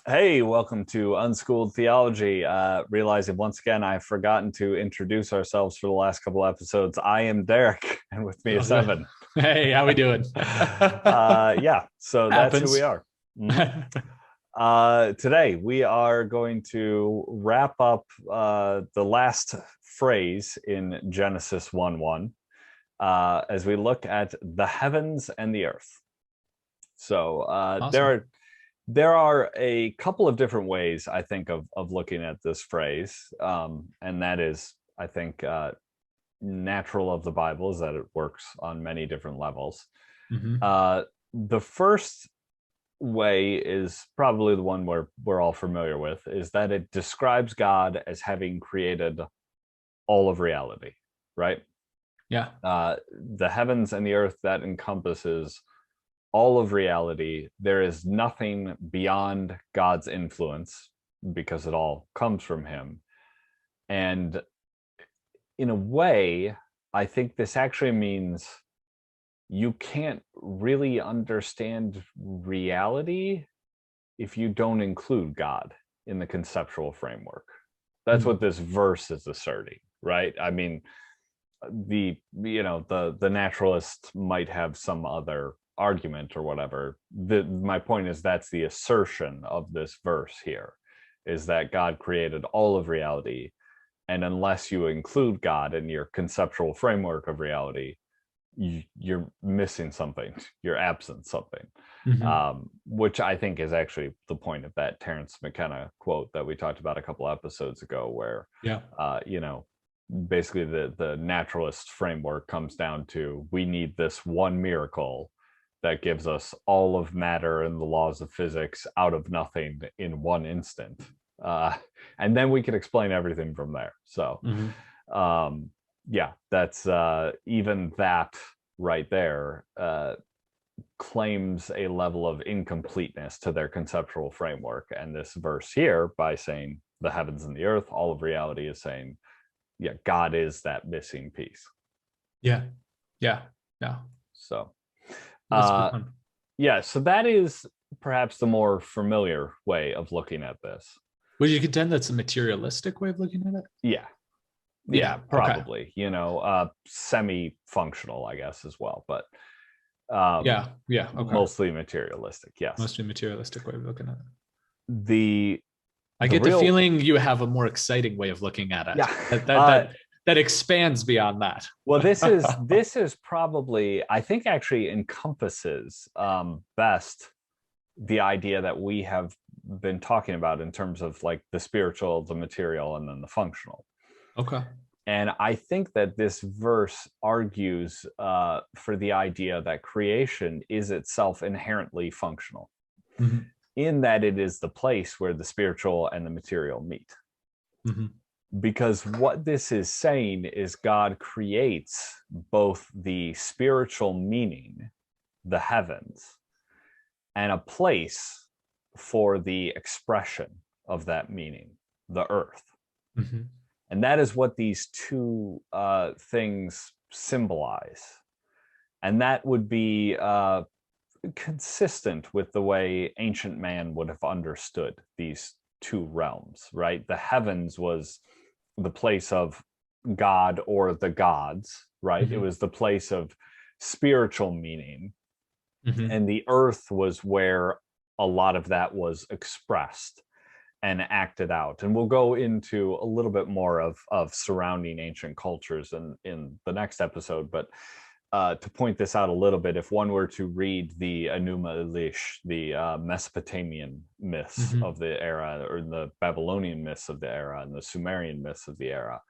Hey, welcome to Unschooled Theology. Realizing once again I've forgotten to introduce ourselves for the last couple episodes. I am Derek, and with me is Evan. Hey, how we doing? Yeah, so that's who we Happens. are. Today we are going to wrap up the last phrase in Genesis 1:1 as we look at the heavens and the earth. So Awesome. there are a couple of different ways I think of looking at this phrase, and that is, I think, natural of the Bible is that it works on many different levels. Hmm. The first way is probably the one we're all familiar with, is that it describes God as having created all of reality, right? Yeah. The heavens and the earth, that encompasses all of reality. There is nothing beyond God's influence because it all comes from him. And in a way, I think this actually means you can't really understand reality if you don't include God in the conceptual framework. That's Mm. what this verse is asserting, right? I mean, the naturalist might have some other argument or whatever. My point is that's the assertion of this verse here, is that God created all of reality, and unless you include God in your conceptual framework of reality, you're missing something, you're absent something. Hmm. Which I think is actually the point of that Terence McKenna quote that we talked about a couple episodes ago, where Yeah. uh, you know basically the naturalist framework comes down to, we need this one miracle that gives us all of matter and the laws of physics out of nothing in one instant, uh, and then we can explain everything from there. So Hmm. um, yeah, that's even that right there claims a level of incompleteness to their conceptual framework. And this verse here, by saying the heavens and the earth, all of reality, is saying, yeah, God is that missing piece. Yeah. Yeah. Yeah. So That's a good uh one. yeah, so that is perhaps the more familiar way of looking at this. Would you contend that's a materialistic way of looking at it? Yeah, Yeah. yeah, Okay. probably, semi-functional, I guess, as well, but um Yeah. Yeah. Okay. mostly materialistic, yes. Mostly materialistic way of looking at it. the I the get the real feeling you have a more exciting way of looking at it. Yeah. That that uh that that expands beyond that. well, this is probably, I think, actually encompasses best the idea that we have been talking about in terms of like the spiritual, the material, and then the functional. Okay. And I think that this verse argues for the idea that creation is itself inherently functional, Hmm. in that it is the place where the spiritual and the material meet. Hmm. Because what this is saying is God creates both the spiritual meaning, the heavens, and a place for the expression of that meaning, the earth. Hmm. And that is what these two things symbolize. And that would be consistent with the way ancient man would have understood these two realms, right? The heavens was the place of God or the gods, right? It Hmm. was the place of spiritual meaning. Hmm. And the earth was where a lot of that was expressed and acted out. And we'll go into a little bit more of surrounding ancient cultures in the next episode. But to point this out a little bit, if one were to read the Enuma Elish, the Mesopotamian myths Hmm. of the era, or the Babylonian myths of the era, and the Sumerian myths of the era,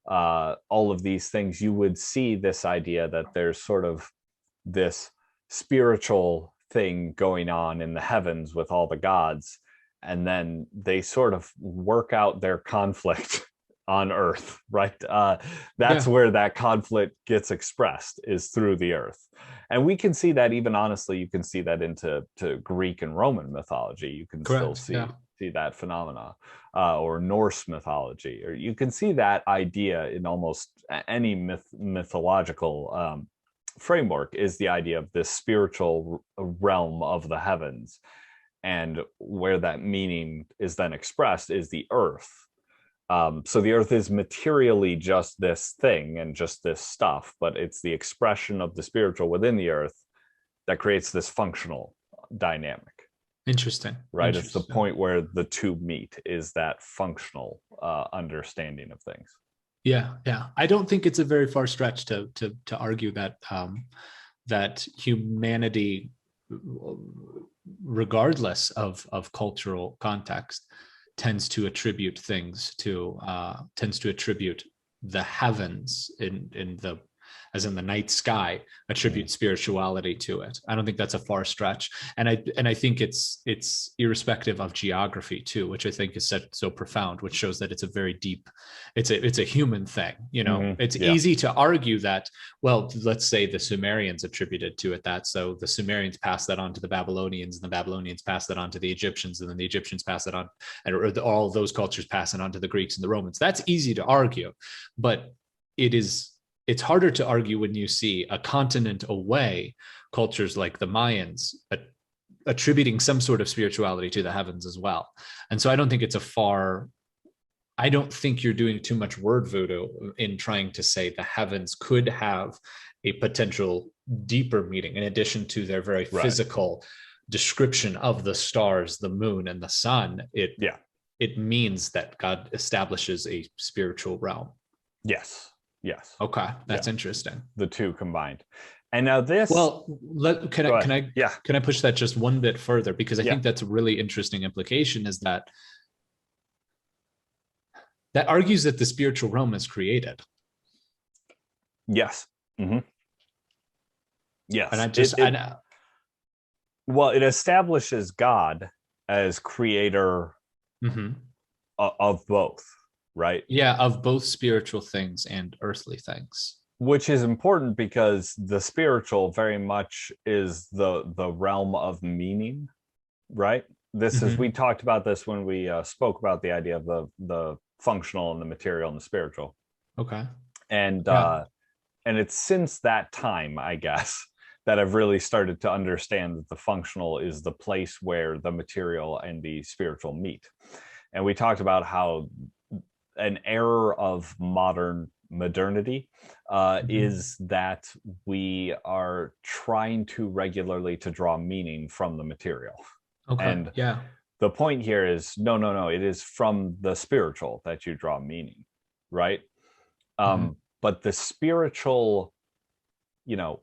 all of these things, you would see this idea that there's sort of this spiritual thing going on in the heavens with all the gods, and then they sort of work out their conflict on earth, right? That's Yeah. where that conflict gets expressed, is through the earth. And we can see that, even honestly, you can see that into Greek and Roman mythology. You can still Correct. see Yeah. that phenomena, or Norse mythology, or you can see that idea in almost any mythological framework, is the idea of this spiritual realm of the heavens. and where that meaning is then expressed is the earth. So the earth is materially just this thing and just this stuff, but it's the expression of the spiritual within the earth that creates this functional dynamic. Interesting. Right? It's the point where the two meet, is that functional understanding of things. Yeah, yeah. I don't think it's a very far stretch to argue that that humanity, regardless of cultural context, tends to attribute the heavens in the, as in the night sky, attribute spirituality to it. I don't think that's a far stretch, and I think it's irrespective of geography too, which I think is so profound, which shows that it's a very deep, it's a human thing. It's easy to argue that, well, let's say the Sumerians attributed to it that, so the Sumerians passed that on to the Babylonians, and the Babylonians passed that on to the Egyptians, and then the Egyptians passed it on, and all those cultures pass it on to the Greeks and the Romans. That's easy to argue, but it's harder to argue when you see a continent away, cultures like the Mayans attributing some sort of spirituality to the heavens as well. And so I don't think I don't think you're doing too much word voodoo in trying to say the heavens could have a potential deeper meaning in addition to their very physical description of the stars, the moon, and the sun. It means that God establishes a spiritual realm. Yes. Okay, that's interesting. The two combined. And now this. Well, can I push that just one bit further, because I think that's a really interesting implication, is that argues that the spiritual realm is created. Yes. Mm-hmm. Yes. And it establishes God as creator of both. Right? Yeah, of both spiritual things and earthly things. Which is important because the spiritual very much is the realm of meaning, right? This is, we talked about this when we spoke about the idea of the functional and the material and the spiritual. Okay. And it's since that time, I guess, that I've really started to understand that the functional is the place where the material and the spiritual meet. And we talked about how an error of modernity is that we are trying too regularly to draw meaning from the material. Okay. And the point here is no, it is from the spiritual that you draw meaning, right? But the spiritual,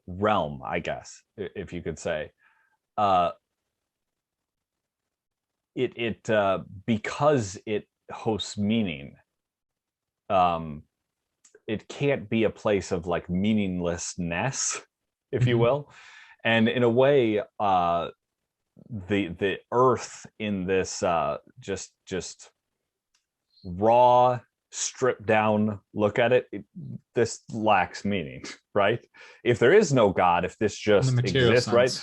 realm, I guess, if you could say, because it hosts meaning, it can't be a place of like meaninglessness, if you will. And in a way, the earth in this just raw, stripped down look at it, this lacks meaning, right? If there is no God, if this just exists, right?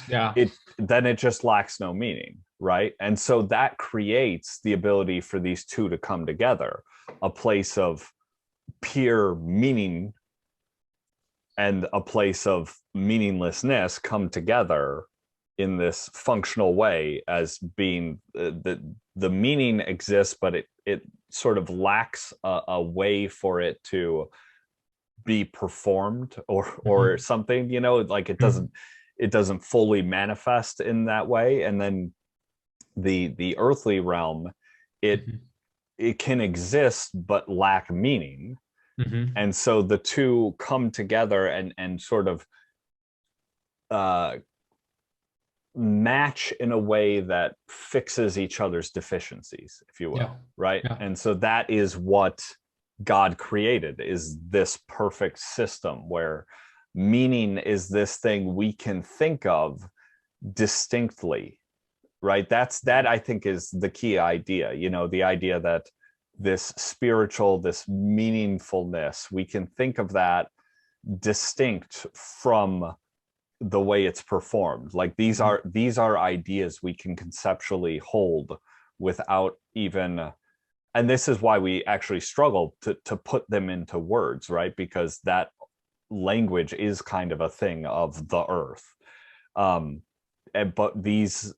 Then it just lacks no meaning, right? And so that creates the ability for these two to come together, a place of pure meaning and a place of meaninglessness come together in this functional way, as being the meaning exists, but it sort of lacks a way for it to be performed or something, like it doesn't fully manifest in that way. And then the earthly realm, it can exist but lack meaning. And so the two come together and sort of match in a way that fixes each other's deficiencies, if you will, right? And so that is what God created, is this perfect system where meaning is this thing we can think of distinctly, right? That I think is the key idea, the idea that this spiritual, this meaningfulness, we can think of that distinct from the way it's performed. Like these are ideas we can conceptually hold without even, and this is why we actually struggle to put them into words, right? Because that language is kind of a thing of the earth. but these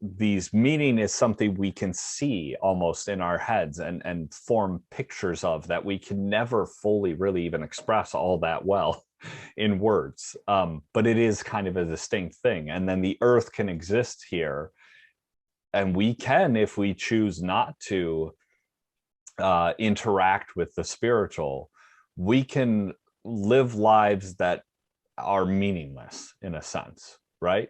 meaning is something we can see almost in our heads and form pictures of, that we can never fully really even express all that well in words. But it is kind of a distinct thing. And then the earth can exist here, and we can, if we choose not to interact with the spiritual, we can live lives that are meaningless in a sense, right?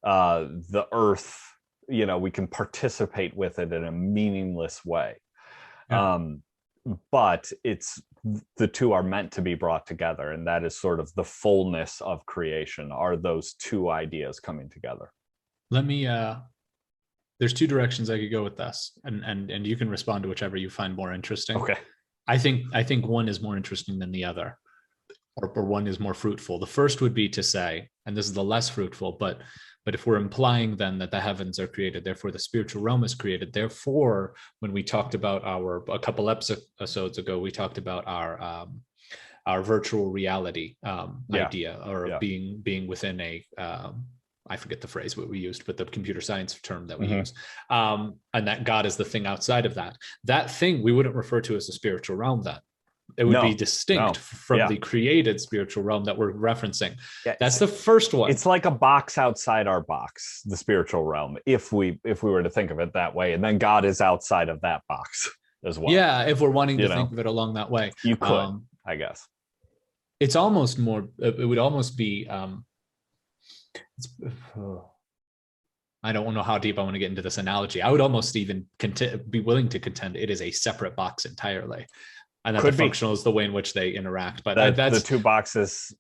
The earth, we can participate with it in a meaningless way. Yeah. But the two are meant to be brought together, and that is sort of the fullness of creation, are those two ideas coming together. Let me there's two directions I could go with this, and you can respond to whichever you find more interesting. Okay. I think one is more interesting than the other, or one is more fruitful. The first would be to say, and this is the less fruitful, but if we're implying then that the heavens are created, therefore the spiritual realm is created, therefore when we talked about a couple episodes ago, we talked about our virtual reality idea, or being within a I forget the phrase what we used, but the computer science term that we use, and that God is the thing outside of that. That thing we wouldn't refer to as a spiritual realm then. It would be distinct from the created spiritual realm that we're referencing. That's the first one. It's like a box outside our box, the spiritual realm, if we were to think of it that way. And then God is outside of that box as well. Yeah, if we're wanting to think of it along that way. You could, I guess. It's almost more, it would almost be, I don't know how deep I want to get into this analogy. I would almost even be willing to contend it is a separate box entirely. And that the functional is the way in which they interact. But that's the two boxes.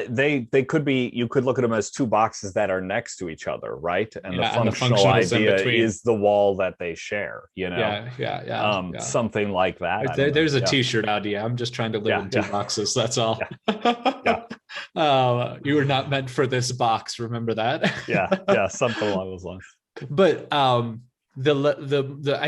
They could be. You could look at them as two boxes that are next to each other, right? And the functional idea is the wall that they share. Something like that. There's a T-shirt idea. I'm just trying to live in two boxes. That's all. You were not meant for this box. Remember that? Something along those lines. But I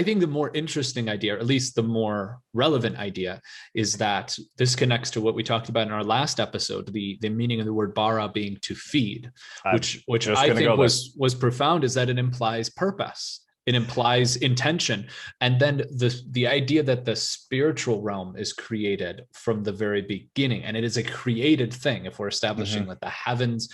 think the more interesting idea, or at least the more relevant idea, is that this connects to what we talked about in our last episode, the meaning of the word bara being to feed, which I think was profound, is that it implies purpose. It implies intention. And then the idea that the spiritual realm is created from the very beginning, and it is a created thing. If we're establishing that the heavens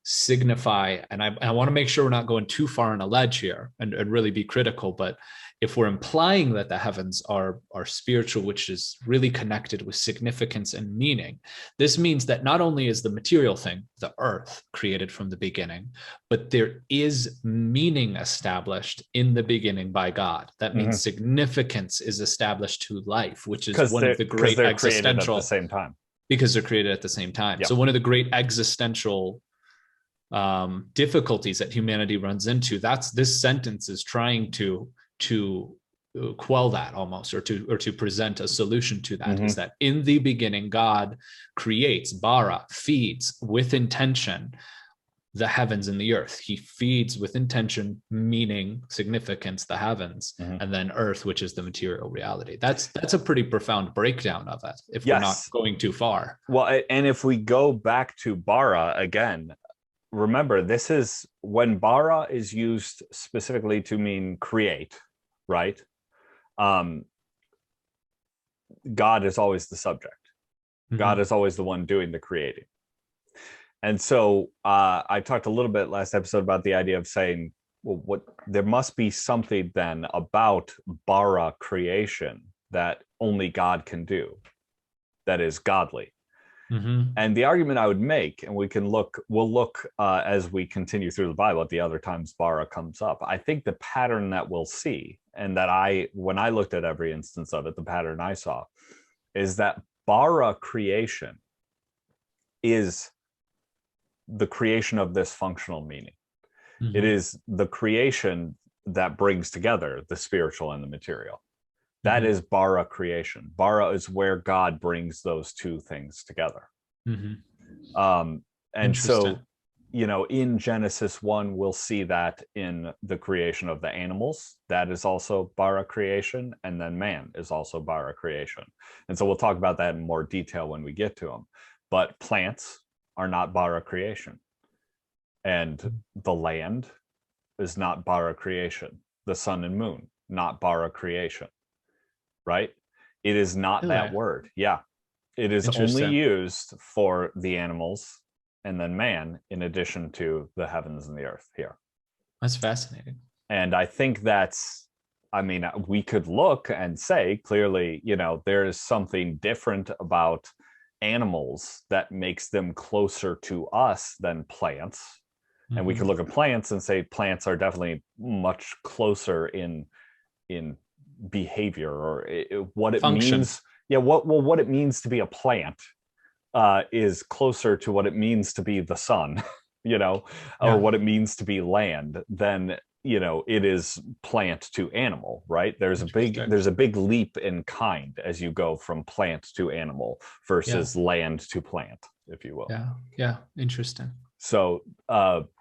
signify, and I want to make sure we're not going too far on a ledge here and really be critical, but if we're implying that the heavens are spiritual, which is really connected with significance and meaning, this means that not only is the material thing, the earth, created from the beginning, but there is meaning established in the beginning by God. That means significance is established to life, which is one of the great existential, at the same time, because they're created at the same time. So one of the great existential difficulties that humanity runs into, this sentence is trying to quell that almost, or to present a solution to that, is that in the beginning God creates, bara, feeds with intention the heavens and the earth. He feeds with intention, meaning, significance, the heavens, and then earth, which is the material reality. That's a pretty profound breakdown of it, if we're not going too far. Well, and if we go back to bara again, remember, this is when bara is used specifically to mean create, right? God is always the subject. God is always the one doing the creating. And so I talked a little bit last episode about the idea of saying, well, there must be something then about bara creation that only God can do, that is godly. And the argument I would make, and we'll look as we continue through the Bible at the other times bara comes up. I think the pattern that we'll see, and that when I looked at every instance of it, the pattern I saw is that bara creation is the creation of this functional meaning. It is the creation that brings together the spiritual and the material. That is bara creation. Bara is where God brings those two things together. And so, in Genesis 1, we'll see that in the creation of the animals. That is also bara creation. And then man is also bara creation. And so we'll talk about that in more detail when we get to them. But plants are not bara creation. And the land is not bara creation. The sun and moon, not bara creation, right? It is not that Really word. Yeah. It is only interesting. used for the animals and then man, in addition to the heavens and the earth here. That's fascinating. And I think that's, I mean, we could look and say clearly, there is something different about animals that makes them closer to us than plants. And we could Mhm. look at plants and say plants are definitely much closer in behavior or what it Function. means. Yeah, what it means to be a plant is closer to what it means to be the sun, or Yeah. what it means to be land than it is plant to animal, right? Interesting. There's a big leap in kind as you go from plant to animal Yeah. versus land to plant, if you will. Yeah. Yeah. Interesting. So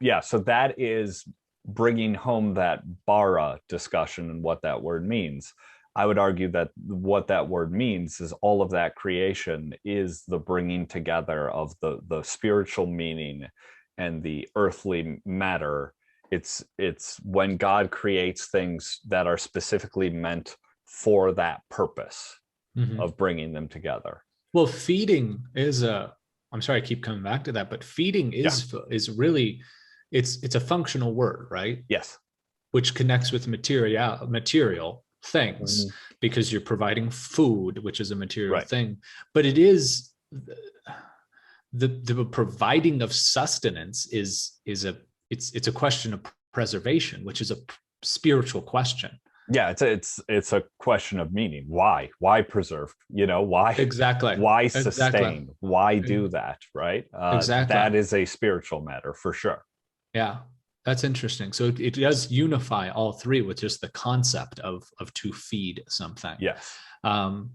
yeah, so that is bringing home that bara discussion and what that word means. I would argue that what that word means is all of that creation is the bringing together of the spiritual meaning and the earthly matter. It's when God creates things that are specifically meant for that purpose Mhm. of bringing them together. Well, feeding is a. I'm sorry, I keep coming back to that, but feeding Yeah. is really, it's a functional word, right? Yes. Which connects with material things Mhm. because you're providing food, which is a material Right. thing. But it is the providing of sustenance is a it's a question of preservation, which is a spiritual question. Yeah, it's a question of meaning. Why preserve, Exactly. why Exactly. sustain, why do that, right? Exactly. That is a spiritual matter for sure. Yeah, that's interesting. So it does unify all three with just the concept of to feed something, Yes.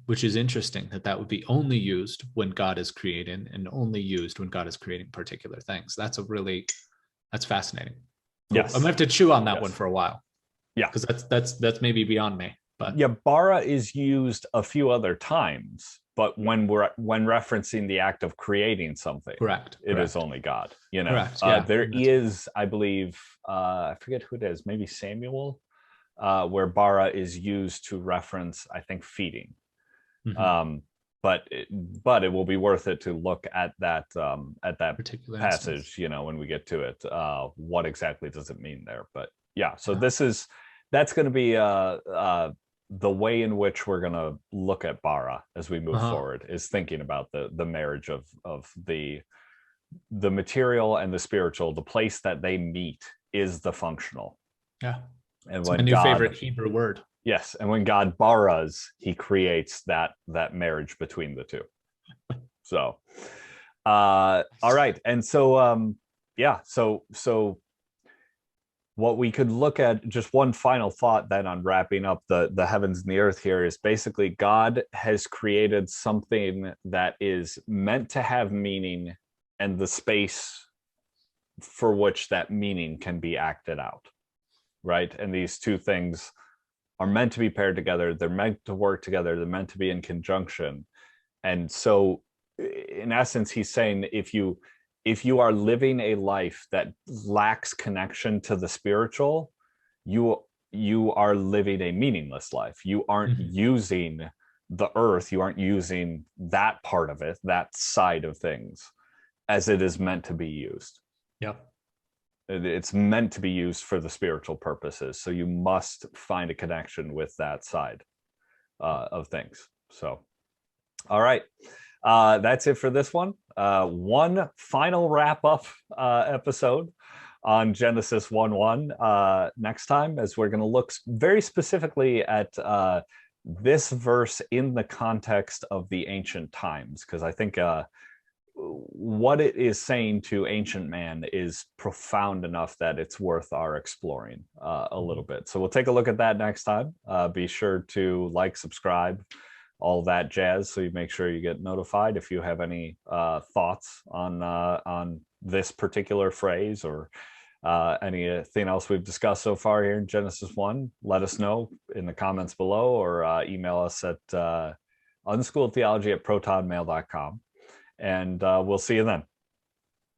which is interesting that would be only used when God is creating and only used when God is creating particular things. That's fascinating. Cool. I'm gonna Yes. have to chew on that one Yes. for a while Yeah. because that's maybe beyond me. But Yeah, bara is used a few other times, but when referencing the act of creating something, correct, it is correct, only God. correct. Yeah, There and that's is, I believe, I forget who it is, maybe Samuel, where bara is used to reference, I think, feeding. mhm, Um, but it will be worth it to look at that particular instance. passage, when we get to it. What exactly does it mean there? But yeah, so Yeah. that's going to be the way in which we're going to look at bara as we move Uh-huh. forward, is thinking about the marriage of the material and the spiritual. The place that they meet is the functional. Yeah. And It's my when new God, favorite Hebrew word. yes, and when God baras, he creates that marriage between the two. So all right. And so yeah, so what we could look at, just one final thought then on wrapping up the heavens and the earth here, is basically God has created something that is meant to have meaning and the space for which that meaning can be acted out, right? And these two things are meant to be paired together, they're meant to work together, they're meant to be in conjunction. And so in essence, he's saying if you are living a life that lacks connection to the spiritual, you are living a meaningless life. You aren't Mhm. using the earth, you aren't using that part of it, that side of things, as it is meant to be used. Yeah. It's meant to be used for the spiritual purposes, so you must find a connection with that side of things. So all right. That's it for this one. One final wrap up episode on Genesis 1 1 next time, as we're going to look very specifically at this verse in the context of the ancient times, because I think what it is saying to ancient man is profound enough that it's worth our exploring a little bit. So we'll take a look at that next time. Be sure to like, subscribe, all that jazz, so you make sure you get notified. If you have any thoughts on this particular phrase or anything else we've discussed so far here in Genesis 1, let us know in the comments below, or email us at unschooledtheology@protonmail.com. And we'll see you then.